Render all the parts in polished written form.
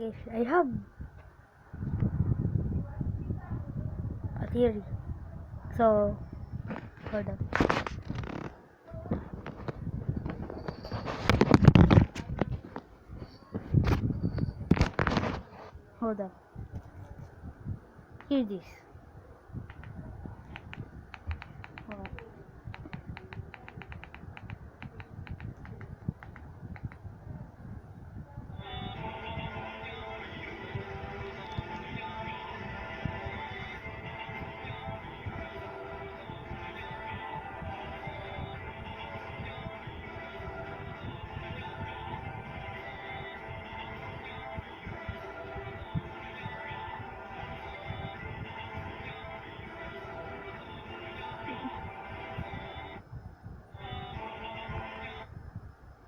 guys, I have a theory. So, hold on. Hold on. Hear this. Hold on.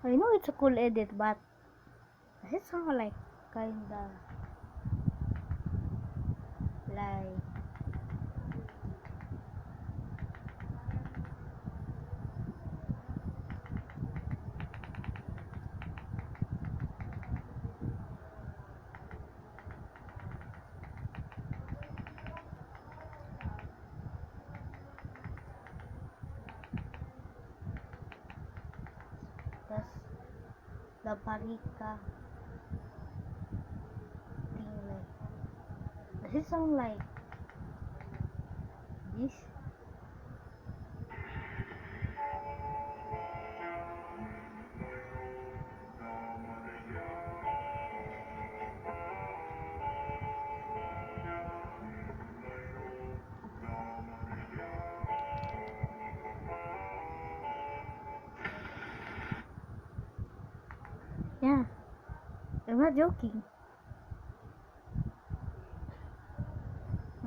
I know it's a cool edit, but does it sound like kinda like does the Parika thing like does it sound like this? Yeah, I'm not joking.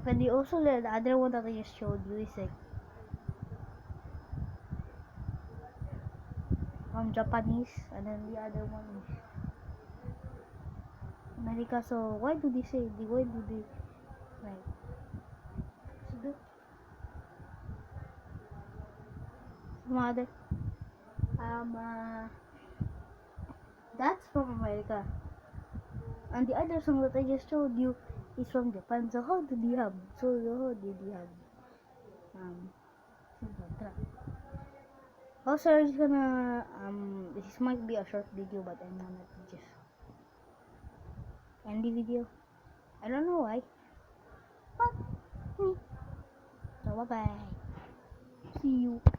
And also the other one that I just showed you is like Japanese, and then the other one is America. So why do they say why do they like so the some other that's from America, and the other song that I just showed you is from Japan. So how did you have Sinatra? Also, I'm just gonna this might be a short video, but I'm gonna just end the video. I don't know why, but so bye bye. See you.